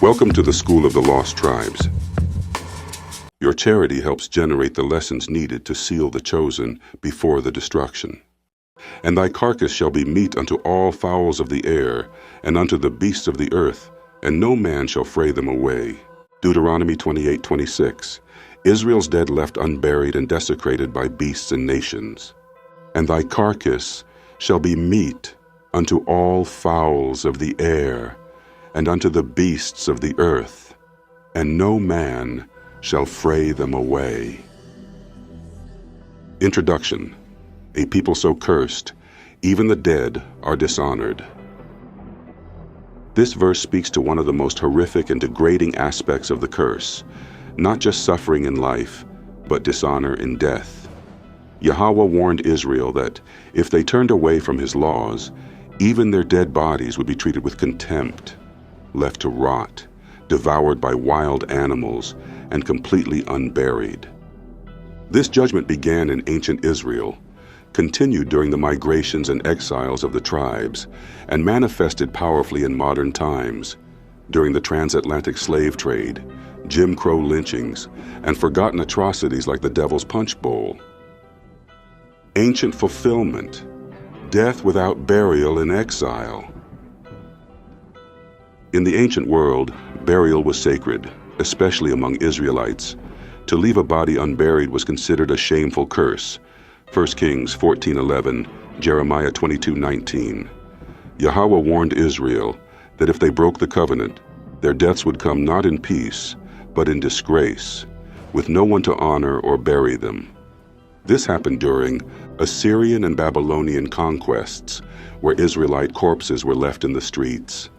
Welcome to the School of the Lost Tribes. Your charity helps generate the lessons needed to seal the chosen before the destruction. And thy carcass shall be meat unto all fowls of the air, and unto the beasts of the earth, and no man shall fray them away. Deuteronomy 28:26. Israel's dead left unburied and desecrated by beasts and nations. And thy carcass shall be meat unto all fowls of the air, and unto the beasts of the earth, and no man shall fray them away. Introduction. A people so cursed, even the dead are dishonored. This verse speaks to one of the most horrific and degrading aspects of the curse, not just suffering in life, but dishonor in death. Yahweh warned Israel that if they turned away from his laws, even their dead bodies would be treated with contempt, left to rot, devoured by wild animals, and completely unburied. This judgment began in ancient Israel, continued during the migrations and exiles of the tribes, and manifested powerfully in modern times, during the transatlantic slave trade, Jim Crow lynchings, and forgotten atrocities like the Devil's Punch Bowl. Ancient fulfillment, death without burial in exile. In the ancient world, burial was sacred, especially among Israelites. To leave a body unburied was considered a shameful curse. 1 Kings 14:11, Jeremiah 22:19. Yahweh warned Israel that if they broke the covenant, their deaths would come not in peace, but in disgrace, with no one to honor or bury them. This happened during Assyrian and Babylonian conquests, where Israelite corpses were left in the streets.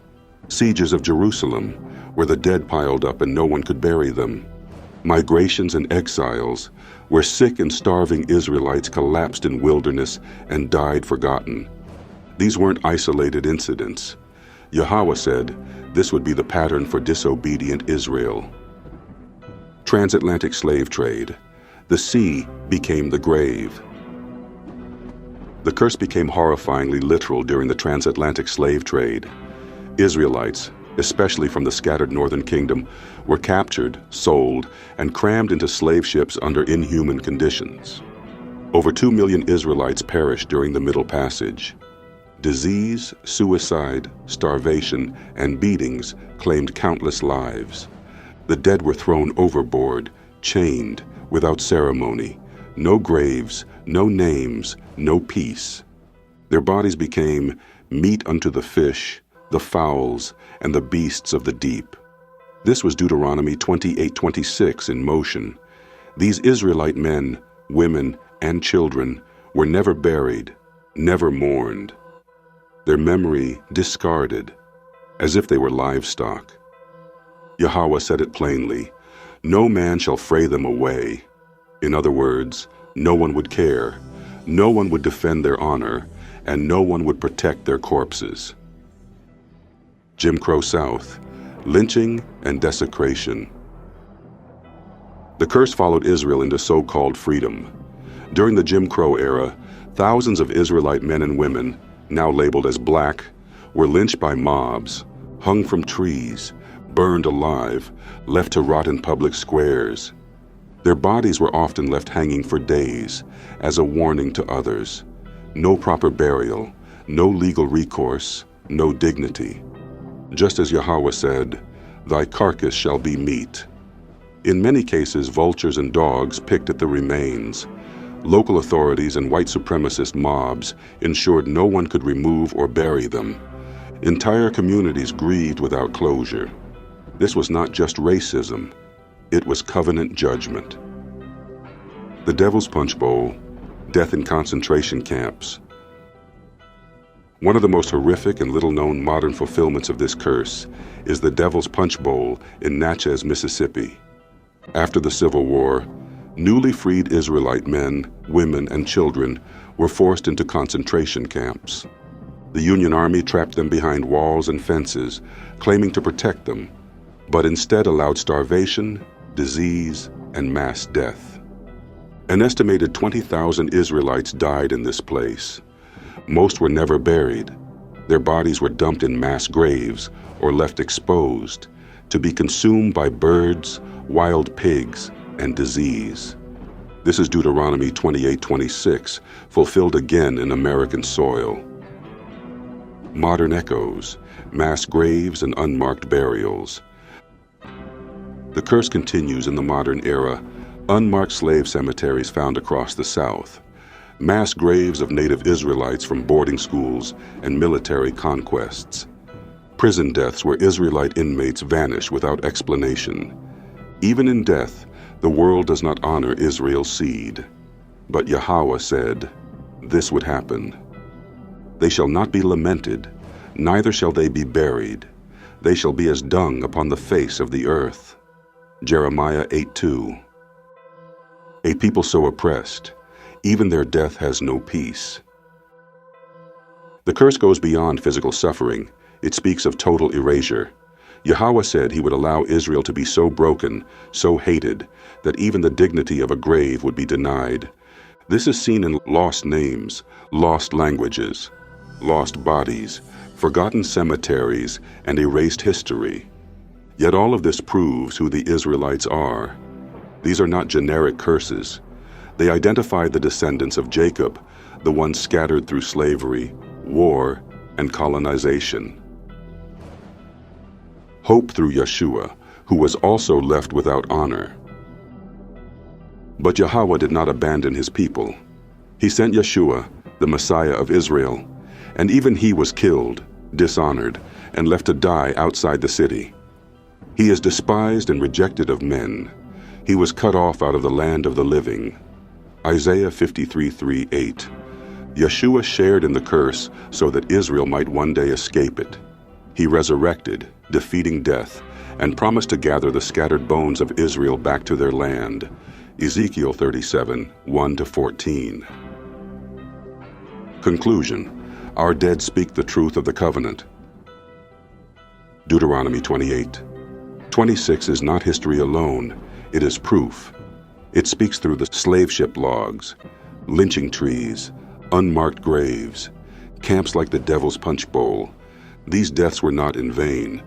Sieges of Jerusalem, where the dead piled up and no one could bury them. Migrations and exiles, where sick and starving Israelites collapsed in wilderness and died forgotten. These weren't isolated incidents. Yahweh said this would be the pattern for disobedient Israel. Transatlantic slave trade. The sea became the grave. The curse became horrifyingly literal during the transatlantic slave trade. Israelites, especially from the scattered northern kingdom, were captured, sold, and crammed into slave ships under inhuman conditions. Over 2 million Israelites perished during the Middle Passage. Disease, suicide, starvation, and beatings claimed countless lives. The dead were thrown overboard, chained, without ceremony. No graves, no names, no peace. Their bodies became meat unto the fish, the fowls, and the beasts of the deep. This was Deuteronomy 28:26 in motion. These Israelite men, women, and children were never buried, never mourned. Their memory discarded, as if they were livestock. Yahweh said it plainly, "No man shall fray them away." In other words, no one would care, no one would defend their honor, and no one would protect their corpses. Jim Crow South, lynching and desecration. The curse followed Israel into so-called freedom. During the Jim Crow era, thousands of Israelite men and women, now labeled as black, were lynched by mobs, hung from trees, burned alive, left to rot in public squares. Their bodies were often left hanging for days as a warning to others. No proper burial, no legal recourse, no dignity. Just as Yahweh said, "Thy carcass shall be meat." In many cases, vultures and dogs picked at the remains. Local authorities and white supremacist mobs ensured no one could remove or bury them. Entire communities grieved without closure. This was not just racism, it was covenant judgment. The Devil's Punch Bowl, death in concentration camps. One of the most horrific and little-known modern fulfillments of this curse is the Devil's Punch Bowl in Natchez, Mississippi. After the Civil War, newly freed Israelite men, women, and children were forced into concentration camps. The Union Army trapped them behind walls and fences, claiming to protect them, but instead allowed starvation, disease, and mass death. An estimated 20,000 Israelites died in this place. Most were never buried. Their bodies were dumped in mass graves or left exposed, to be consumed by birds, wild pigs, and disease. This is Deuteronomy 28:26, fulfilled again in American soil. Modern echoes, mass graves and unmarked burials. The curse continues in the modern era. Unmarked slave cemeteries found across the South. Mass graves of native Israelites from boarding schools and military conquests. Prison deaths where Israelite inmates vanish without explanation. Even in death, the world does not honor Israel's seed. But Yahweh said, this would happen. They shall not be lamented, neither shall they be buried. They shall be as dung upon the face of the earth. Jeremiah 8:2. A people so oppressed, even their death has no peace. The curse goes beyond physical suffering. It speaks of total erasure. Yahweh said he would allow Israel to be so broken, so hated, that even the dignity of a grave would be denied. This is seen in lost names, lost languages, lost bodies, forgotten cemeteries, and erased history. Yet all of this proves who the Israelites are. These are not generic curses. They identify the descendants of Jacob, the ones scattered through slavery, war, and colonization. Hope through Yeshua, who was also left without honor. But Yahweh did not abandon his people. He sent Yeshua, the Messiah of Israel, and even he was killed, dishonored, and left to die outside the city. He is despised and rejected of men. He was cut off out of the land of the living. Isaiah 53:3-8. Yeshua shared in the curse so that Israel might one day escape it. He resurrected, defeating death, and promised to gather the scattered bones of Israel back to their land. Ezekiel 37:1-14. Conclusion. Our dead speak the truth of the covenant. Deuteronomy 28:26 is not history alone. It is proof. It speaks through the slave ship logs, lynching trees, unmarked graves, camps like the Devil's Punch Bowl. These deaths were not in vain.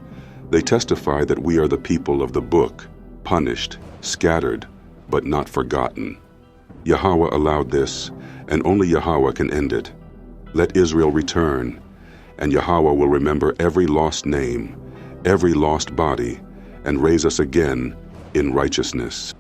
They testify that we are the people of the book, punished, scattered, but not forgotten. Yahweh allowed this, and only Yahweh can end it. Let Israel return, and Yahweh will remember every lost name, every lost body, and raise us again in righteousness.